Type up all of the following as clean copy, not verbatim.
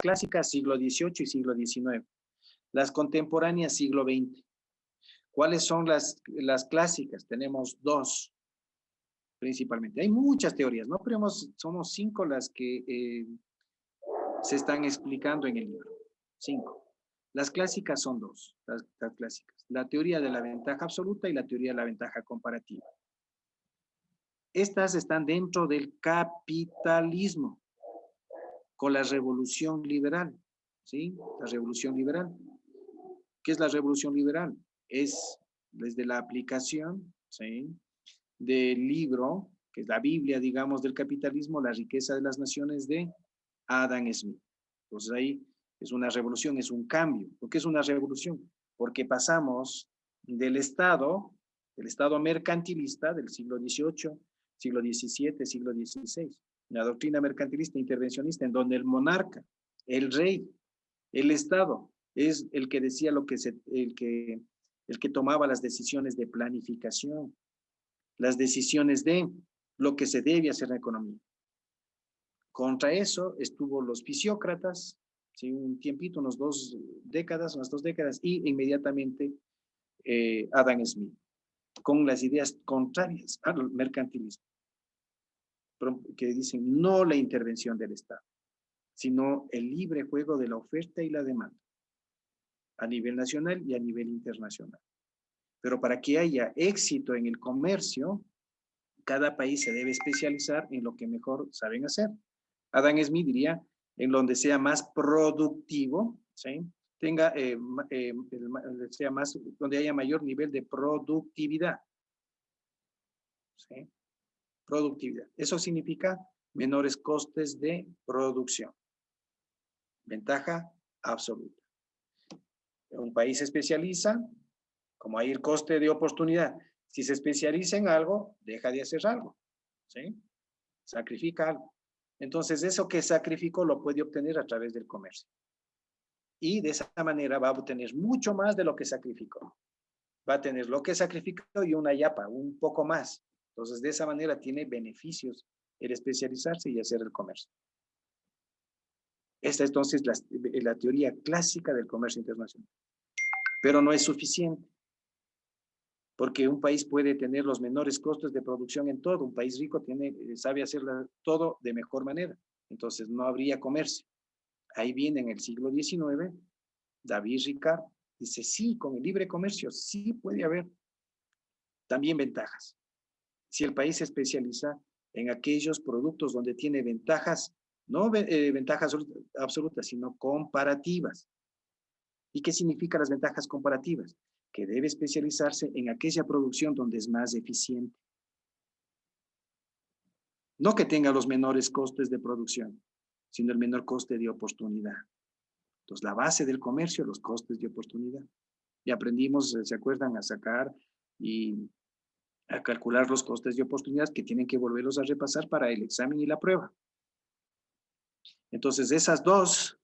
clásicas, siglo XVIII y siglo XIX. Las contemporáneas, siglo XX. ¿Cuáles son las clásicas? Tenemos dos, principalmente. Hay muchas teorías, ¿no? Pero somos 5 las que se están explicando en el libro. 5. Las clásicas son dos, las clásicas. La teoría de la ventaja absoluta y la teoría de la ventaja comparativa. Estas están dentro del capitalismo, con la revolución liberal, ¿sí? La revolución liberal. ¿Qué es la revolución liberal? Es desde la aplicación, ¿sí?, del libro, que es la Biblia, digamos, del capitalismo, La riqueza de las naciones, de Adam Smith. Entonces ahí es una revolución, es un cambio. ¿Por qué es una revolución? Porque pasamos del Estado mercantilista del siglo XVIII, siglo XVII, siglo XVI, la doctrina mercantilista intervencionista, en donde el monarca, el rey, el Estado, es el que decía el que tomaba las decisiones de planificación, las decisiones de lo que se debe hacer en la economía. Contra eso estuvo los fisiócratas, ¿sí?, un tiempito, unas 2 décadas, y inmediatamente Adam Smith, con las ideas contrarias al mercantilismo, que dicen no la intervención del Estado, sino el libre juego de la oferta y la demanda, a nivel nacional y a nivel internacional. Pero para que haya éxito en el comercio, cada país se debe especializar en lo que mejor saben hacer. Adam Smith diría, en donde sea más productivo, ¿sí?, sea más, donde haya mayor nivel de productividad. ¿Sí? Productividad. Eso significa menores costes de producción. Ventaja absoluta. Un país se especializa, como hay el coste de oportunidad. Si se especializa en algo, deja de hacer algo, ¿sí? Sacrifica algo. Entonces, eso que sacrificó lo puede obtener a través del comercio. Y de esa manera va a obtener mucho más de lo que sacrificó. Va a tener lo que sacrificó y una yapa, un poco más. Entonces, de esa manera tiene beneficios el especializarse y hacer el comercio. Esta entonces es la teoría clásica del comercio internacional. Pero no es suficiente, porque un país puede tener los menores costos de producción en todo. Un país rico sabe hacer todo de mejor manera. Entonces, no habría comercio. Ahí viene en el siglo XIX, David Ricard dice, sí, con el libre comercio sí puede haber también ventajas. Si el país se especializa en aquellos productos donde tiene ventajas, no ventajas absolutas, sino comparativas. ¿Y qué significan las ventajas comparativas? Que debe especializarse en aquella producción donde es más eficiente. No que tenga los menores costes de producción, sino el menor coste de oportunidad. Entonces, la base del comercio, los costes de oportunidad. Y aprendimos, ¿se acuerdan?, a sacar y a calcular los costes de oportunidad que tienen que volverlos a repasar para el examen y la prueba. Entonces, esas dos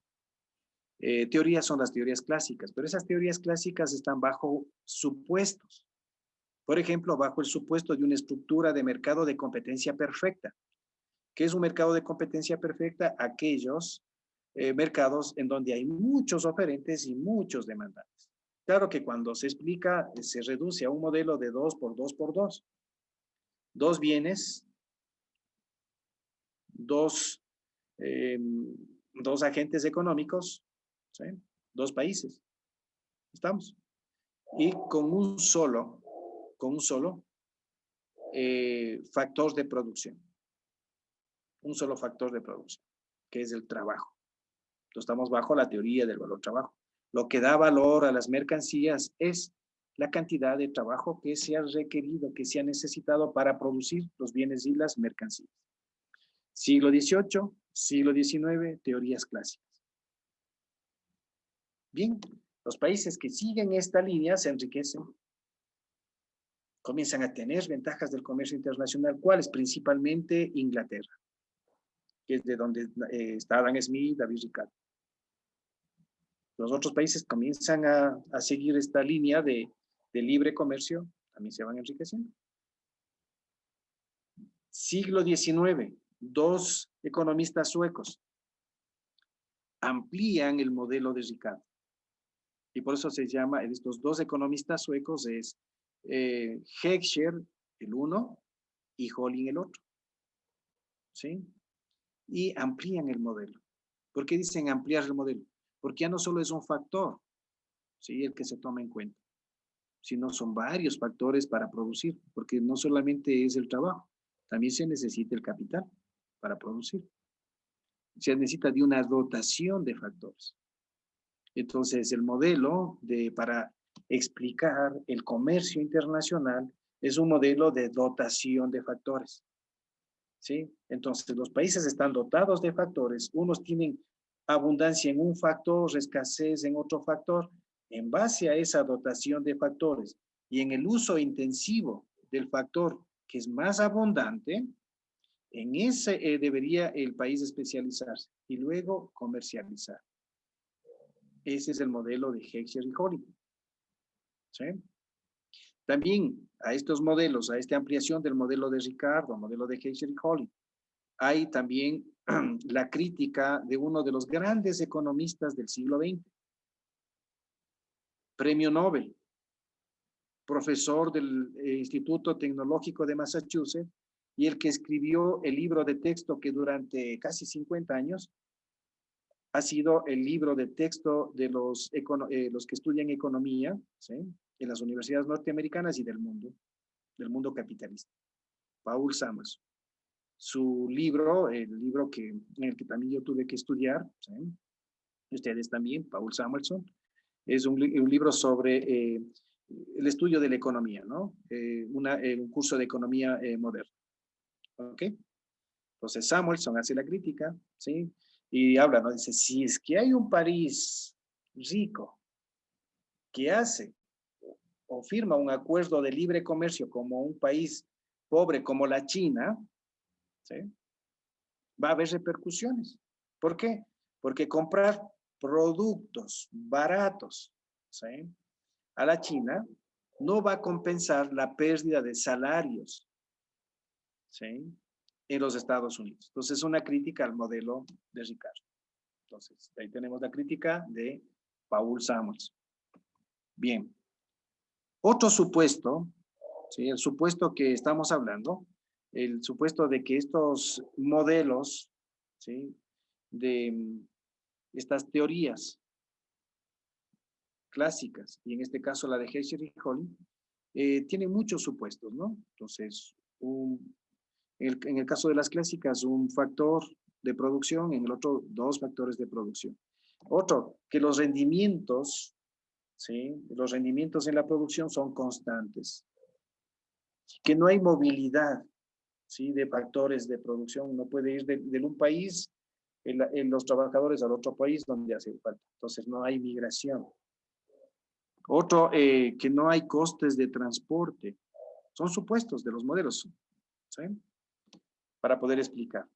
teorías son las teorías clásicas, pero esas teorías clásicas están bajo supuestos. Por ejemplo, bajo el supuesto de una estructura de mercado de competencia perfecta. ¿Qué es un mercado de competencia perfecta? Aquellos mercados en donde hay muchos oferentes y muchos demandantes. Claro que cuando se explica, se reduce a un modelo de 2 por 2 por 2. Dos bienes, dos agentes económicos, ¿sí?, dos países. ¿Estamos? Y con un solo factor de producción. Un solo factor de producción, que es el trabajo. Entonces, estamos bajo la teoría del valor trabajo. Lo que da valor a las mercancías es la cantidad de trabajo que se ha requerido, que se ha necesitado para producir los bienes y las mercancías. Siglo XVIII, siglo XIX, teorías clásicas. Bien, los países que siguen esta línea se enriquecen, comienzan a tener ventajas del comercio internacional. ¿Cuáles? Principalmente Inglaterra, que es de donde está Adam Smith, David Ricard. Los otros países comienzan a seguir esta línea de libre comercio, también se van enriqueciendo. Siglo XIX, dos economistas suecos, amplían el modelo de Ricardo. Y por eso se llama, estos dos economistas suecos es Heckscher, el uno, y Holling, el otro. ¿Sí? Y amplían el modelo. ¿Por qué dicen ampliar el modelo? Porque ya no solo es un factor, ¿sí?, el que se toma en cuenta, sino son varios factores para producir, porque no solamente es el trabajo, también se necesita el capital para producir. Se necesita de una dotación de factores. Entonces, el modelo para explicar el comercio internacional es un modelo de dotación de factores. ¿Sí? Entonces, los países están dotados de factores. Unos tienen abundancia en un factor, escasez en otro factor. En base a esa dotación de factores y en el uso intensivo del factor que es más abundante, en ese debería el país especializarse y luego comercializar. Ese es el modelo de Heckscher y Holling. ¿Sí? También a estos modelos, a esta ampliación del modelo de Ricardo, modelo de Heckscher y Holling, hay también la crítica de uno de los grandes economistas del siglo XX, premio Nobel, profesor del Instituto Tecnológico de Massachusetts, y el que escribió el libro de texto que durante casi 50 años ha sido el libro de texto de los que estudian economía, ¿sí?, en las universidades norteamericanas y del mundo capitalista. Paul Samuelson. Su libro, el libro en el que también yo tuve que estudiar, ¿sí?, ustedes también, Paul Samuelson, es un libro sobre el estudio de la economía, ¿no? Un curso de economía moderna. ¿Ok? Entonces Samuelson hace la crítica, ¿sí? Y habla, ¿no? Dice, si es que hay un país rico que hace o firma un acuerdo de libre comercio como un país pobre como la China, ¿sí?, va a haber repercusiones. ¿Por qué? Porque comprar productos baratos, ¿sí?, a la China no va a compensar la pérdida de salarios, ¿sí?, en los Estados Unidos. Entonces, es una crítica al modelo de Ricardo. Entonces, ahí tenemos la crítica de Paul Samuelson. Bien. Otro supuesto, ¿sí?, el supuesto que estamos hablando, el supuesto de que estos modelos, ¿sí?, de estas teorías clásicas, y en este caso la de Heckscher y Holling, tienen muchos supuestos, ¿no? Entonces, en el caso de las clásicas, un factor de producción, en el otro, dos factores de producción. Otro, que los rendimientos, ¿sí?, los rendimientos en la producción son constantes, que no hay movilidad, ¿sí?, de factores de producción. No puede ir de un país en los trabajadores al otro país donde hace falta. Entonces, no hay migración. Otro, que no hay costes de transporte. Son supuestos de los modelos, ¿sí?, para poder explicar.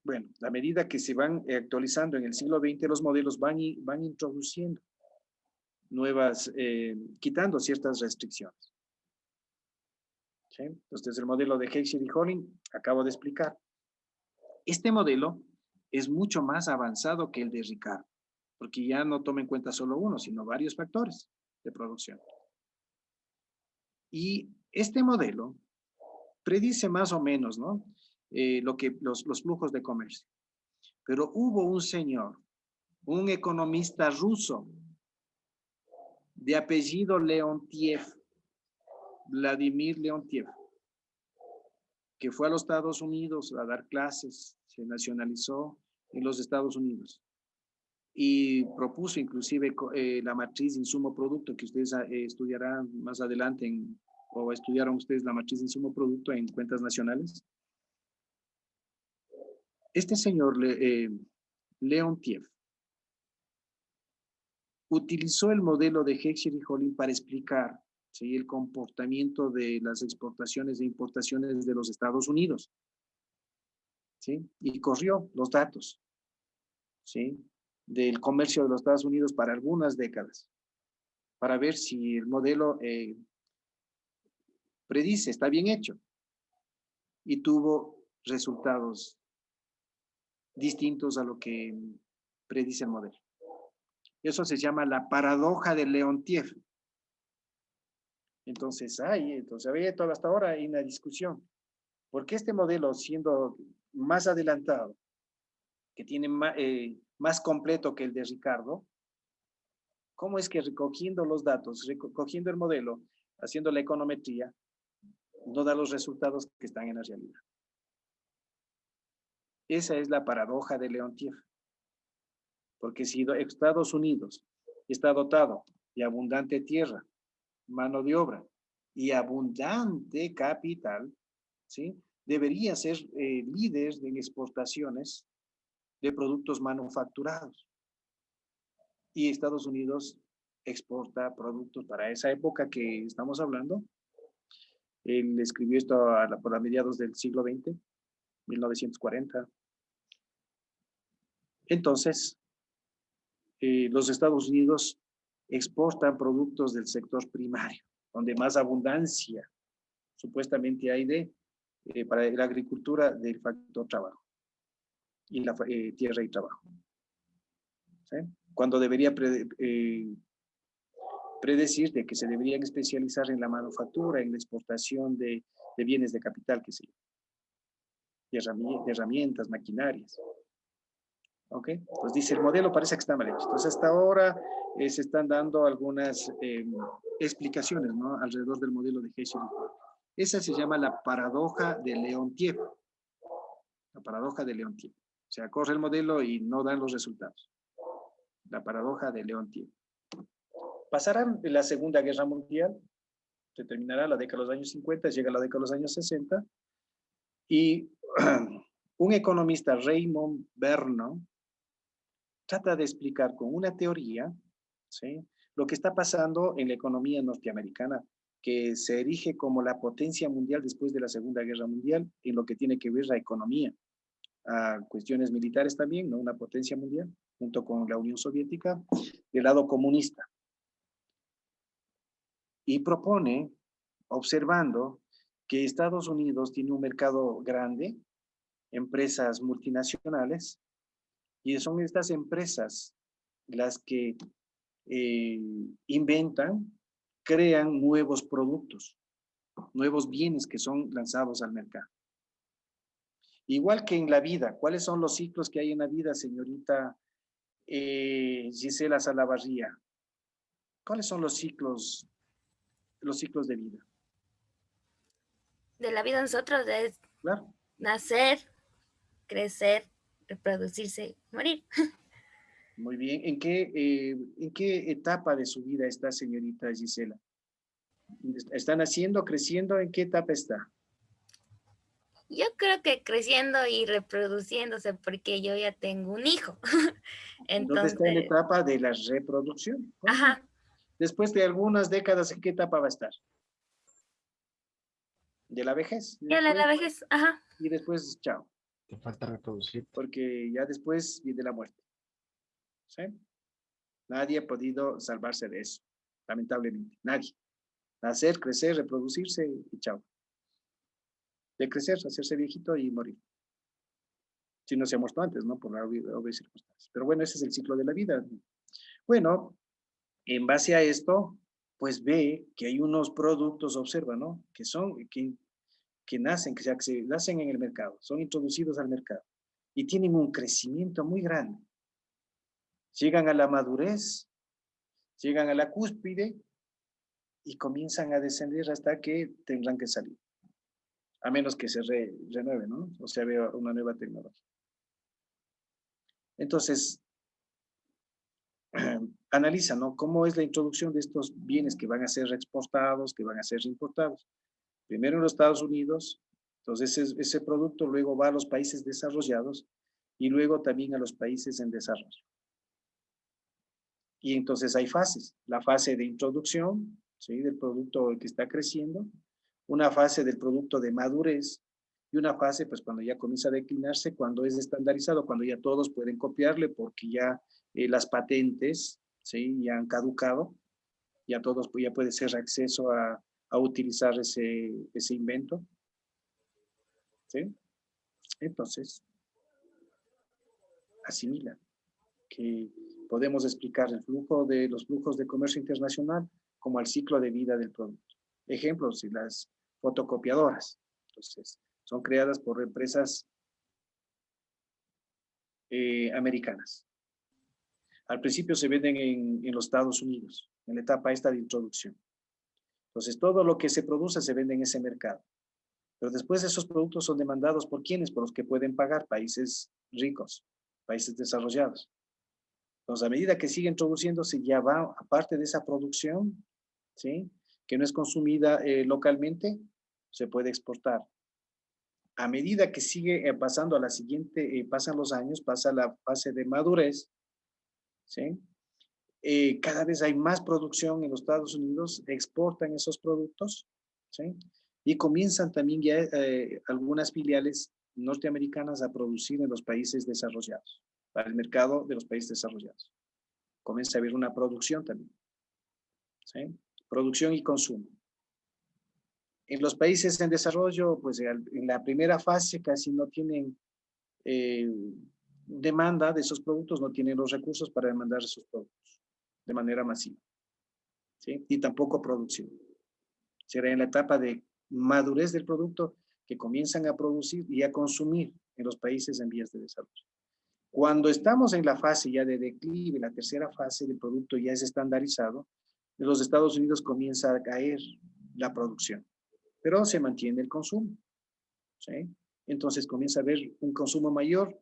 Bueno, a medida que se van actualizando en el siglo XX, los modelos van introduciendo nuevas, quitando ciertas restricciones. ¿Sí? Entonces, el modelo de Heckscher y Holling, acabo de explicar. Este modelo es mucho más avanzado que el de Ricardo, porque ya no toma en cuenta solo uno, sino varios factores de producción. Y este modelo predice más o menos, ¿no?, los flujos de comercio. Pero hubo un señor, un economista ruso, de apellido Leontiev, Vladimir Leontiev, que fue a los Estados Unidos a dar clases, se nacionalizó en los Estados Unidos y propuso inclusive la matriz de insumo-producto que ustedes estudiarán más adelante o estudiaron ustedes la matriz de insumo-producto en cuentas nacionales. Este señor Leontiev utilizó el modelo de Heckscher y Holling para explicar, ¿sí?, el comportamiento de las exportaciones e importaciones de los Estados Unidos, ¿sí?, y corrió los datos, ¿sí?, del comercio de los Estados Unidos para algunas décadas, para ver si el modelo predice, está bien hecho, y tuvo resultados distintos a lo que predice el modelo. Eso se llama la paradoja de Leontief. Entonces, había todo hasta ahora hay una discusión. ¿Por qué este modelo, siendo más adelantado, que tiene más completo que el de Ricardo, cómo es que recogiendo los datos, recogiendo el modelo, haciendo la econometría, no da los resultados que están en la realidad? Esa es la paradoja de Leontief. Porque si Estados Unidos está dotado de abundante tierra, mano de obra y abundante capital, ¿sí? Debería ser líder en exportaciones de productos manufacturados. Y Estados Unidos exporta productos para esa época que estamos hablando. Él escribió esto por mediados del siglo XX, 1940. Entonces, los Estados Unidos exportan productos del sector primario, donde más abundancia supuestamente hay para la agricultura del factor trabajo y la tierra y trabajo. ¿Sí? Cuando debería predecir de que se deberían especializar en la manufactura, en la exportación de bienes de capital, que sí, de herramientas, maquinarias. ¿Ok? Pues dice, el modelo parece que está mal hecho. Entonces, hasta ahora se están dando algunas explicaciones, ¿no? Alrededor del modelo de Hershey. Esa se llama la paradoja de Leontief. La paradoja de Leontief. O sea, corre el modelo y no dan los resultados. La paradoja de Leontief. Pasará la Segunda Guerra Mundial, se terminará la década de los años 50, llega la década de los años 60, y un economista, Raymond Berno, trata de explicar con una teoría, ¿sí?, lo que está pasando en la economía norteamericana, que se erige como la potencia mundial después de la Segunda Guerra Mundial, en lo que tiene que ver la economía, a cuestiones militares también, ¿no? Una potencia mundial, junto con la Unión Soviética, del lado comunista. Y propone, observando que Estados Unidos tiene un mercado grande, empresas multinacionales, y son estas empresas las que inventan, crean nuevos productos, nuevos bienes que son lanzados al mercado. Igual que en la vida, ¿cuáles son los ciclos que hay en la vida, señorita Gisela Salavarría? ¿Cuáles son los ciclos de vida? De la vida de nosotros es Claro. nacer, crecer, reproducirse, morir. Muy bien. ¿En qué etapa de su vida está, señorita Gisela? ¿Está naciendo, creciendo? ¿En qué etapa está? Yo creo que creciendo y reproduciéndose porque yo ya tengo un hijo. Entonces está en la Entonces, etapa de la reproducción. Muy bien. ajá, Después de algunas décadas, ¿en qué etapa va a estar? De la vejez. ya la vejez, ajá. Y después, chao. Te falta reproducir. Porque ya después viene la muerte. ¿Sí? Nadie ha podido salvarse de eso, lamentablemente. Nadie. Nacer, crecer, reproducirse y chao. De crecer, hacerse viejito y morir. Si no se ha muerto antes, ¿no? Por obvias circunstancias. Pero bueno, ese es el ciclo de la vida. Bueno, en base a esto, pues ve que hay unos productos, observa, ¿no? Que nacen, nacen en el mercado, son introducidos al mercado y tienen un crecimiento muy grande. Llegan a la madurez, llegan a la cúspide y comienzan a descender hasta que tendrán que salir. A menos que se renueve, ¿no? O sea, vea una nueva tecnología. Entonces, analiza, ¿no? ¿Cómo es la introducción de estos bienes que van a ser exportados, que van a ser importados? Primero en los Estados Unidos, entonces ese producto luego va a los países desarrollados y luego también a los países en desarrollo. Y entonces hay fases, la fase de introducción, ¿sí?, del producto que está creciendo, una fase del producto de madurez y una fase, pues cuando ya comienza a declinarse, cuando es estandarizado, cuando ya todos pueden copiarle porque ya las patentes, ¿sí?, ya han caducado, ya todos ya puede ser acceso a utilizar ese invento, ¿sí? Entonces, asimila. que podemos explicar los flujos de comercio internacional como el ciclo de vida del producto. Ejemplos, las fotocopiadoras. Entonces, son creadas por empresas americanas. Al principio se venden en los Estados Unidos, en la etapa esta de introducción. Entonces, todo lo que se produce se vende en ese mercado. Pero después esos productos son demandados por quienes, por los que pueden pagar, países ricos, países desarrollados. Entonces, a medida que sigue introduciéndose, ya va, aparte de esa producción, ¿sí? Que no es consumida localmente, se puede exportar. A medida que sigue pasando a la siguiente, pasan los años, pasa la fase de madurez, ¿sí? Cada vez hay más producción en los Estados Unidos, exportan esos productos, ¿sí? Y comienzan también ya algunas filiales norteamericanas a producir en los países desarrollados, para el mercado de los países desarrollados. Comienza a haber una producción también, ¿sí? Producción y consumo. En los países en desarrollo, pues en la primera fase casi no tienen demanda de esos productos, no tienen los recursos para demandar esos productos de manera masiva, ¿sí? Y tampoco producción. Será en la etapa de madurez del producto que comienzan a producir y a consumir en los países en vías de desarrollo. Cuando estamos en la fase ya de declive, la tercera fase del producto ya es estandarizado, en los Estados Unidos comienza a caer la producción, pero se mantiene el consumo, ¿sí? Entonces comienza a haber un consumo mayor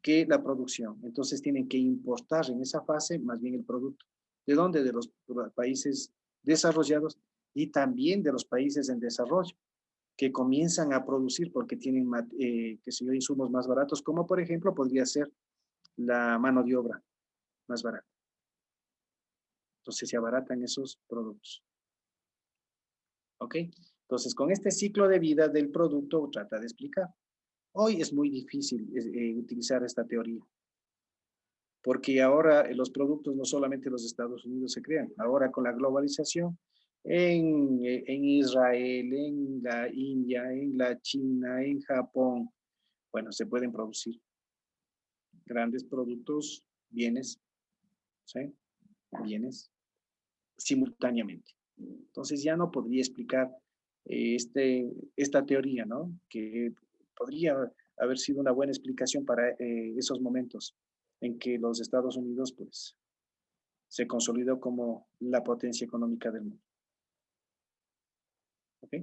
que la producción. Entonces tienen que importar en esa fase más bien el producto. ¿De dónde? De los países desarrollados y también de los países en desarrollo, que comienzan a producir porque tienen, qué sé yo, insumos más baratos, como por ejemplo podría ser la mano de obra más barata. Entonces se abaratan esos productos. ¿Ok? Entonces con este ciclo de vida del producto trata de explicar. Hoy es muy difícil utilizar esta teoría, porque ahora los productos no solamente en los Estados Unidos se crean, ahora con la globalización en Israel, en la India, en la China, en Japón, bueno, se pueden producir grandes productos, bienes, ¿sí? Bienes simultáneamente. Entonces ya no podría explicar esta teoría, ¿no? Que podría haber sido una buena explicación para esos momentos en que los Estados Unidos, pues, se consolidó como la potencia económica del mundo. ¿Ok?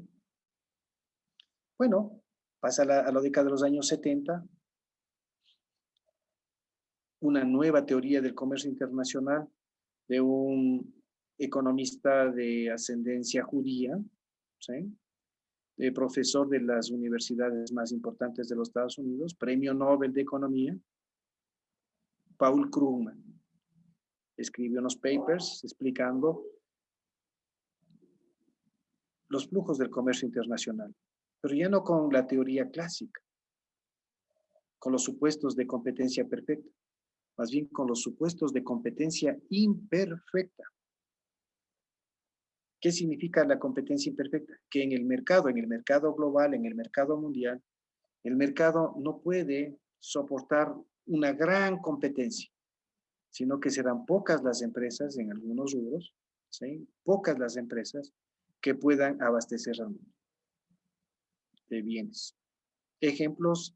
Bueno, pasa a la década de los años 70, una nueva teoría del comercio internacional de un economista de ascendencia judía, ¿sí? Profesor de las universidades más importantes de los Estados Unidos, premio Nobel de Economía, Paul Krugman. Escribió unos papers explicando los flujos del comercio internacional, pero ya no con la teoría clásica, con los supuestos de competencia perfecta, más bien con los supuestos de competencia imperfecta. ¿Qué significa la competencia imperfecta? Que en el mercado global, en el mercado mundial, el mercado no puede soportar una gran competencia, sino que serán pocas las empresas en algunos rubros, ¿sí? Pocas las empresas que puedan abastecer al mundo de bienes. Ejemplos,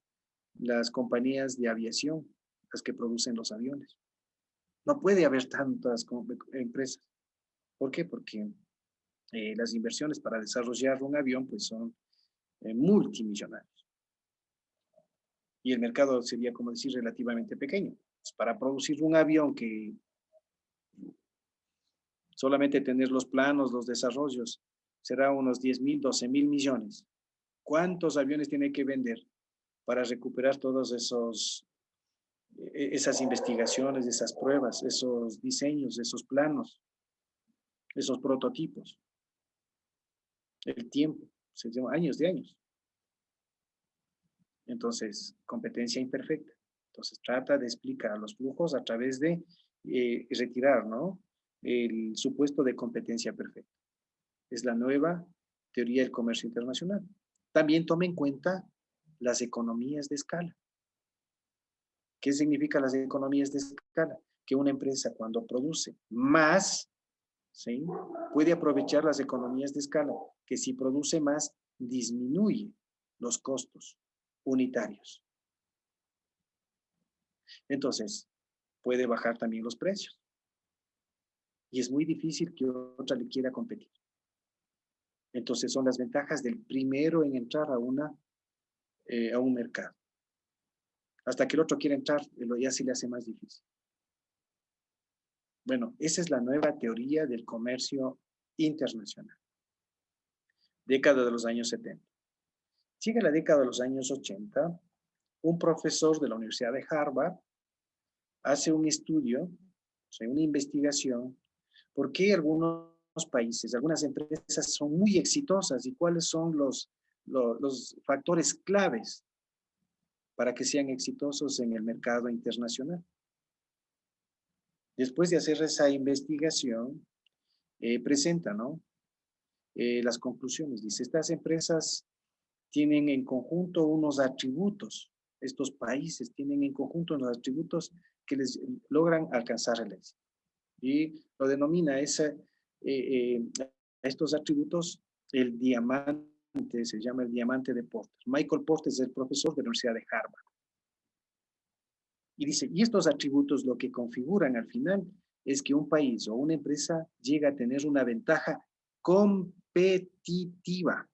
las compañías de aviación, las que producen los aviones. No puede haber tantas empresas. ¿Por qué? Porque las inversiones para desarrollar un avión pues son multimillonarios. Y el mercado sería, como decir, relativamente pequeño. Pues para producir un avión que solamente tener los planos, los desarrollos, será unos 10.000, 12.000 millones. ¿Cuántos aviones tiene que vender para recuperar todos esas investigaciones, esas pruebas, esos diseños, esos planos, esos prototipos? El tiempo, se lleva años de años. Entonces, competencia imperfecta. Entonces, trata de explicar los flujos a través de retirar, ¿no? El supuesto de competencia perfecta. Es la nueva teoría del comercio internacional. También toma en cuenta las economías de escala, ¿Qué significa las economías de escala? Que una empresa cuando produce más, ¿sí?, puede aprovechar las economías de escala, que si produce más, disminuye los costos unitarios. Entonces, puede bajar también los precios. Y es muy difícil que otra le quiera competir. Entonces, son las ventajas del primero en entrar a un mercado. Hasta que el otro quiera entrar, ya se le hace más difícil. Bueno, esa es la nueva teoría del comercio internacional. Década de los años 70. Llega la década de los años 80, un profesor de la Universidad de Harvard hace un estudio, o sea, una investigación, por qué algunos países, algunas empresas son muy exitosas y cuáles son los factores claves para que sean exitosos en el mercado internacional. Después de hacer esa investigación, presenta, ¿no?, las conclusiones. Dice, estas empresas tienen en conjunto unos atributos, estos países tienen en conjunto unos atributos que les logran alcanzar el éxito. Y lo denomina a estos atributos el diamante, se llama el diamante de Porter. Michael Porter es el profesor de la Universidad de Harvard. Y dice, y estos atributos lo que configuran al final es que un país o una empresa llega a tener una ventaja competitiva,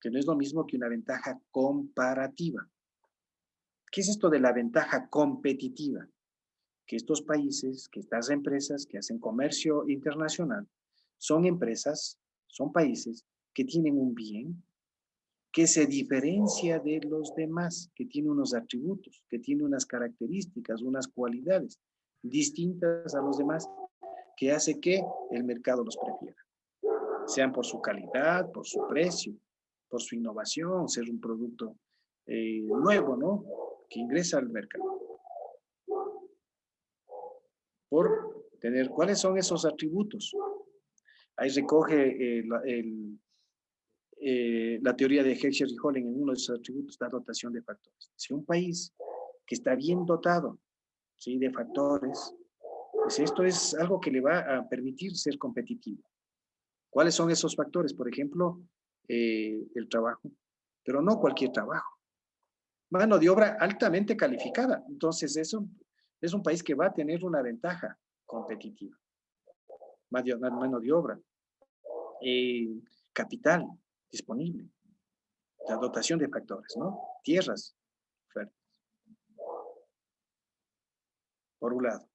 que no es lo mismo que una ventaja comparativa. ¿Qué es esto de la ventaja competitiva? Que estos países, que estas empresas que hacen comercio internacional, son empresas, son países que tienen un bien que se diferencia de los demás, que tiene unos atributos, que tiene unas características, unas cualidades distintas a los demás, que hace que el mercado los prefiera. Sean por su calidad, por su precio, por su innovación, ser un producto nuevo, ¿no?, que ingresa al mercado. Por tener, ¿cuáles son esos atributos? Ahí recoge la teoría de Heckscher y Hollen en uno de esos atributos, la dotación de factores. Si un país que está bien dotado, ¿sí?, de factores, pues esto es algo que le va a permitir ser competitivo. ¿Cuáles son esos factores? Por ejemplo, el trabajo, pero no cualquier trabajo. Mano de obra altamente calificada. Entonces, eso es un país que va a tener una ventaja competitiva. Mano de obra. Capital disponible. La dotación de factores, ¿no? Tierras, ofertas. Por un lado.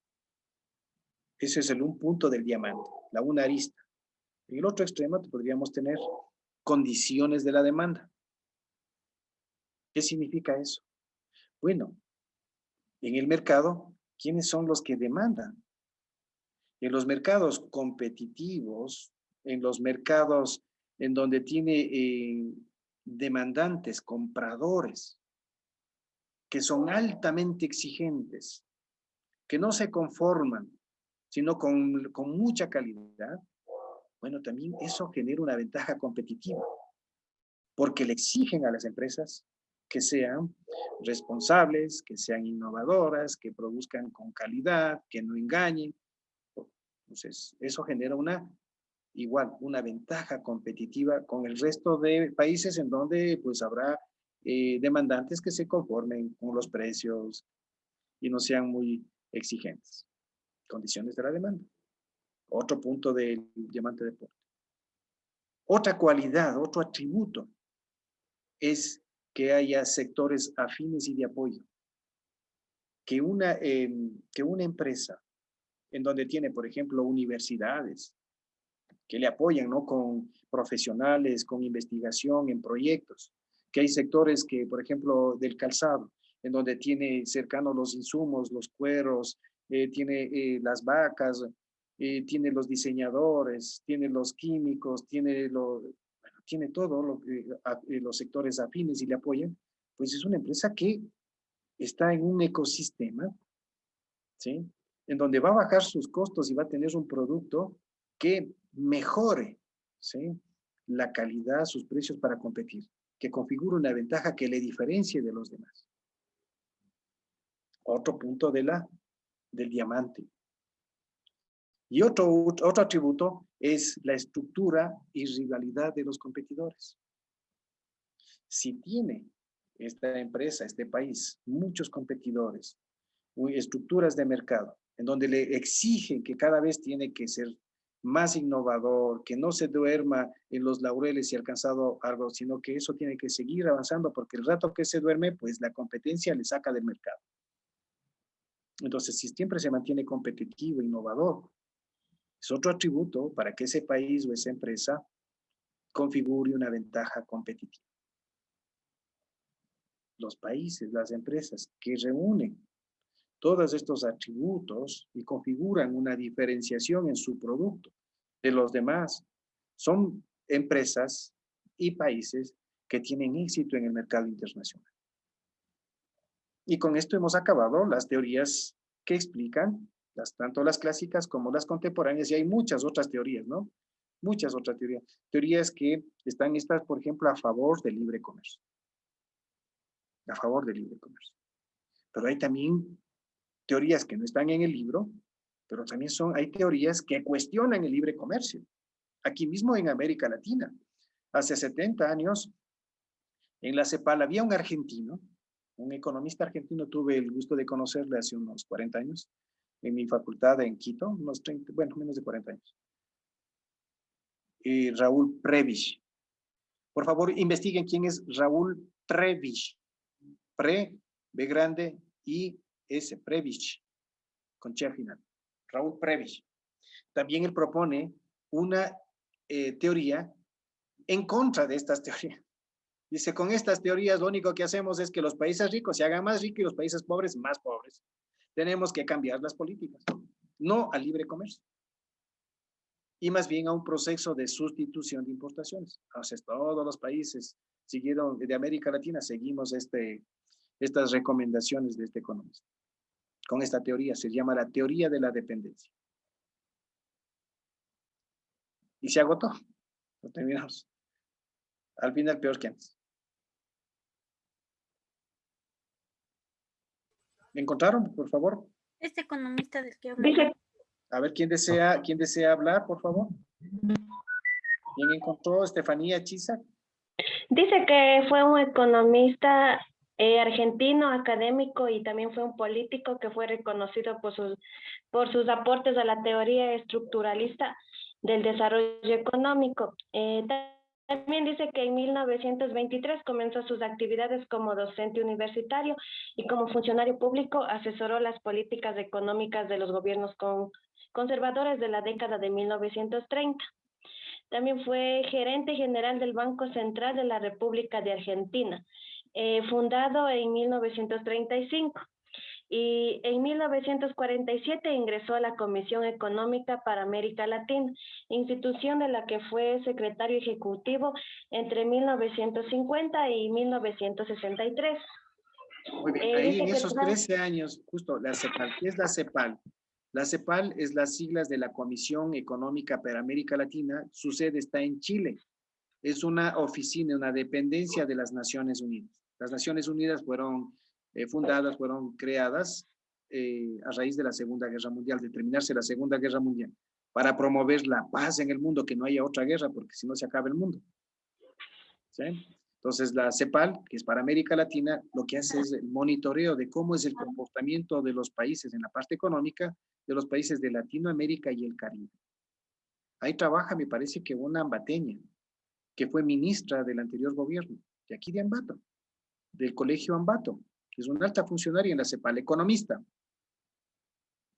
Ese es un punto del diamante, una arista. En el otro extremo podríamos tener condiciones de la demanda. ¿Qué significa eso? Bueno, en el mercado, ¿quiénes son los que demandan? En los mercados competitivos, en los mercados en donde tiene demandantes, compradores, que son altamente exigentes, que no se conforman, sino con mucha calidad, bueno, también eso genera una ventaja competitiva, porque le exigen a las empresas que sean responsables, que sean innovadoras, que produzcan con calidad, que no engañen. Entonces, eso genera una ventaja competitiva con el resto de países en donde pues habrá demandantes que se conformen con los precios y no sean muy exigentes. Condiciones de la demanda. Otro punto del diamante de Porter. Otra cualidad, otro atributo es que haya sectores afines y de apoyo. Que una empresa en donde tiene, por ejemplo, universidades que le apoyan, ¿no?, con profesionales, con investigación en proyectos, que hay sectores que, por ejemplo, del calzado, en donde tiene cercanos los insumos, los cueros, tiene las vacas, tiene los diseñadores, tiene los químicos, tiene todo los sectores afines y le apoyan, pues es una empresa que está en un ecosistema, ¿sí?, en donde va a bajar sus costos y va a tener un producto que mejore, ¿sí?, la calidad, sus precios para competir, que configure una ventaja que le diferencie de los demás. Otro punto del diamante. Y otro atributo es la estructura y rivalidad de los competidores. Si tiene esta empresa, este país, muchos competidores, estructuras de mercado, en donde le exigen que cada vez tiene que ser más innovador, que no se duerma en los laureles y alcanzado algo, sino que eso tiene que seguir avanzando, porque el rato que se duerme, pues la competencia le saca del mercado. Entonces, si siempre se mantiene competitivo, innovador, es otro atributo para que ese país o esa empresa configure una ventaja competitiva. Los países, las empresas que reúnen todos estos atributos y configuran una diferenciación en su producto de los demás, son empresas y países que tienen éxito en el mercado internacional. Y con esto hemos acabado las teorías que explican, tanto las clásicas como las contemporáneas, y hay muchas otras teorías, ¿no? Muchas otras teorías. Teorías que están estas, por ejemplo, a favor del libre comercio. A favor del libre comercio. Pero hay también teorías que no están en el libro, pero también hay teorías que cuestionan el libre comercio. Aquí mismo en América Latina, hace 70 años, en la CEPAL había un argentino, un economista argentino, tuve el gusto de conocerle hace unos 40 años, en mi facultad en Quito, unos 30, bueno, menos de 40 años. Raúl Prebisch. Por favor, investiguen quién es Raúl Prebisch. B grande, I, S, Prebisch, con Ch final. Raúl Prebisch. También él propone una teoría en contra de estas teorías. Dice, con estas teorías lo único que hacemos es que los países ricos se hagan más ricos y los países pobres más pobres. Tenemos que cambiar las políticas, no al libre comercio. Y más bien a un proceso de sustitución de importaciones. Entonces, todos los países siguieron, de América Latina, seguimos estas recomendaciones de este economista. Con esta teoría, se llama la teoría de la dependencia. Y se agotó. Lo terminamos. Al final, peor que antes. ¿Me encontraron, por favor? Este economista del que habla. A ver, ¿quién desea hablar, por favor? ¿Quién encontró? Estefanía Chiza. Dice que fue un economista argentino, académico, y también fue un político que fue reconocido por sus aportes a la teoría estructuralista del desarrollo económico. También dice que en 1923 comenzó sus actividades como docente universitario y como funcionario público asesoró las políticas económicas de los gobiernos conservadores de la década de 1930. También fue gerente general del Banco Central de la República de Argentina, fundado en 1935. Y en 1947 ingresó a la Comisión Económica para América Latina, institución de la que fue secretario ejecutivo entre 1950 y 1963. Muy bien, ahí en esos 13 años, justo la CEPAL, ¿qué es la CEPAL? La CEPAL es las siglas de la Comisión Económica para América Latina, su sede está en Chile, es una oficina, una dependencia de las Naciones Unidas. Las Naciones Unidas fueron fundadas, fueron creadas a raíz de la Segunda Guerra Mundial, de terminarse la Segunda Guerra Mundial, para promover la paz en el mundo, que no haya otra guerra, porque si no se acaba el mundo. ¿Sí? Entonces, la CEPAL, que es para América Latina, lo que hace es el monitoreo de cómo es el comportamiento de los países en la parte económica, de los países de Latinoamérica y el Caribe. Ahí trabaja, me parece que una ambateña, que fue ministra del anterior gobierno, de aquí de Ambato, del Colegio Ambato, que es una alta funcionaria en la CEPAL, economista,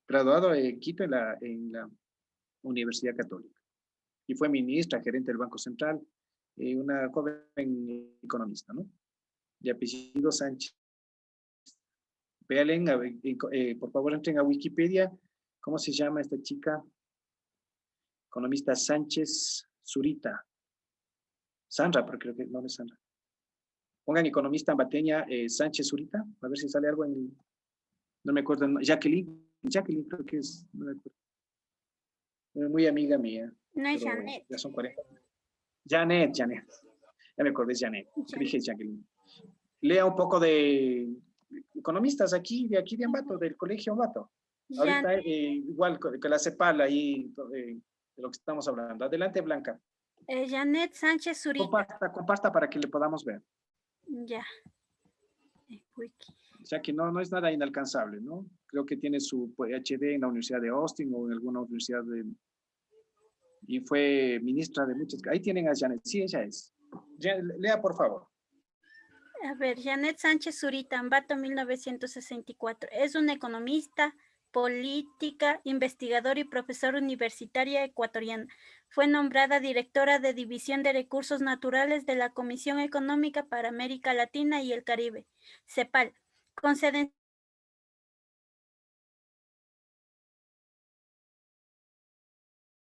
graduado en Quito en la Universidad Católica. Y fue ministra, gerente del Banco Central, una joven economista, ¿no? De apellido Sánchez. Véanle, por favor, entren a Wikipedia. ¿Cómo se llama esta chica? Economista Sánchez Zurita. Sandra, pero creo que no es Sandra. Pongan economista ambateña Sánchez Zurita, a ver si sale algo en... No me acuerdo. Jacqueline creo que es, no me acuerdo. Muy amiga mía. No es Janet. Ya son 40. Janet. Ya me acordé, es Janet. Dije Jacqueline. Lea un poco de economistas aquí de Ambato, del Colegio Ambato. Ahorita igual que la CEPAL ahí, de lo que estamos hablando. Adelante, Blanca. Janet Sánchez Zurita. Comparta para que le podamos ver. Ya. O sea que no es nada inalcanzable, ¿no? Creo que tiene su PhD en la Universidad de Austin o en alguna universidad y fue ministra de muchas. Ahí tienen a Janet. Sí, ella es. Lea, por favor. A ver, Janet Sánchez Zurita, Ambato, 1964. Es una economista, política, investigadora y profesora universitaria ecuatoriana. Fue nombrada directora de División de Recursos Naturales de la Comisión Económica para América Latina y el Caribe, CEPAL, con sede en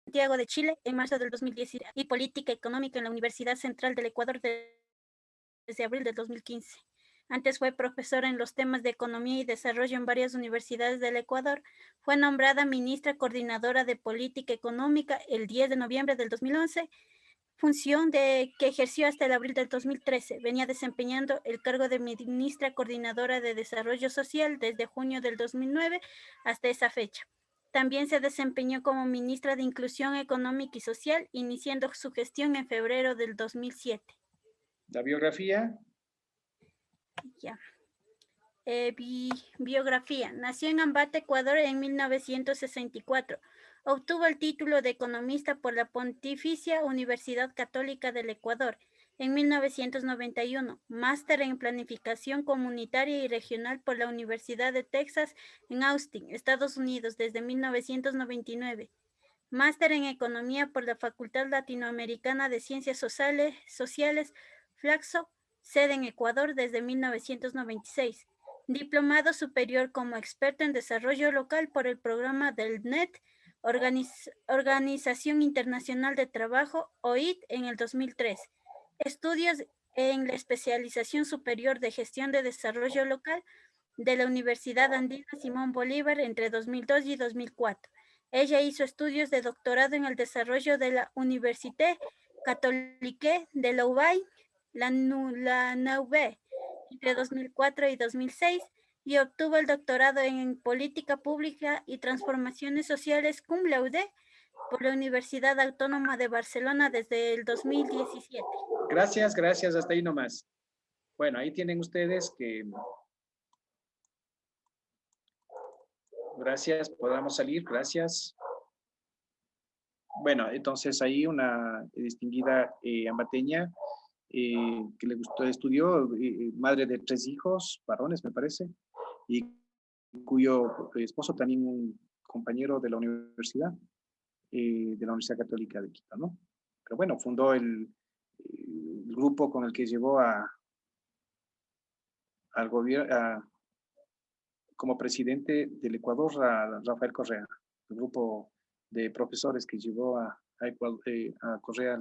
Santiago de Chile en marzo del 2010 y política económica en la Universidad Central del Ecuador desde abril del 2015. Antes fue profesora en los temas de economía y desarrollo en varias universidades del Ecuador. Fue nombrada ministra coordinadora de política económica el 10 de noviembre del 2011, función que ejerció hasta el abril del 2013. Venía desempeñando el cargo de ministra coordinadora de desarrollo social desde junio del 2009 hasta esa fecha. También se desempeñó como ministra de Inclusión Económica y Social, iniciando su gestión en febrero del 2007. La biografía. Ya. Biografía. Nació en Ambato, Ecuador en 1964. Obtuvo el título de economista por la Pontificia Universidad Católica del Ecuador en 1991. Máster en Planificación Comunitaria y Regional por la Universidad de Texas en Austin, Estados Unidos, desde 1999. Máster en Economía por la Facultad Latinoamericana de Ciencias Sociales, Flaxo, sede en Ecuador desde 1996. Diplomado superior como experto en desarrollo local por el programa del NET, Organización Internacional de Trabajo, OIT, en el 2003. Estudios en la especialización superior de gestión de desarrollo local de la Universidad Andina Simón Bolívar entre 2002 y 2004. Ella hizo estudios de doctorado en el desarrollo de la Université Catholique de Louvain, la NUV, entre 2004 y 2006, y obtuvo el doctorado en Política Pública y Transformaciones Sociales cum laude por la Universidad Autónoma de Barcelona desde el 2017. Gracias, hasta ahí nomás. Bueno, ahí tienen ustedes que... Gracias, podamos salir, gracias. Bueno, entonces ahí una distinguida ambateña que le gustó, estudió, madre de 3 hijos, varones me parece, y cuyo esposo también un compañero de la universidad Católica de Quito, ¿no? Pero bueno, fundó el grupo con el que llevó al gobierno, como presidente del Ecuador, a Rafael Correa, el grupo de profesores que llevó a Correa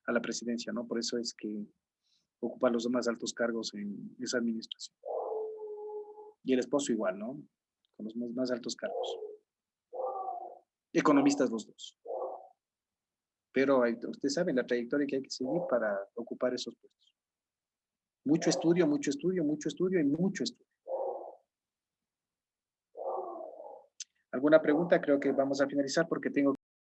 a la presidencia, ¿no? Por eso es que ocupa los más altos cargos en esa administración. Y el esposo igual, ¿no? Con los más altos cargos. Economistas los dos. Pero ustedes saben la trayectoria que hay que seguir para ocupar esos puestos. Mucho estudio y mucho estudio. ¿Alguna pregunta? Creo que vamos a finalizar porque tengo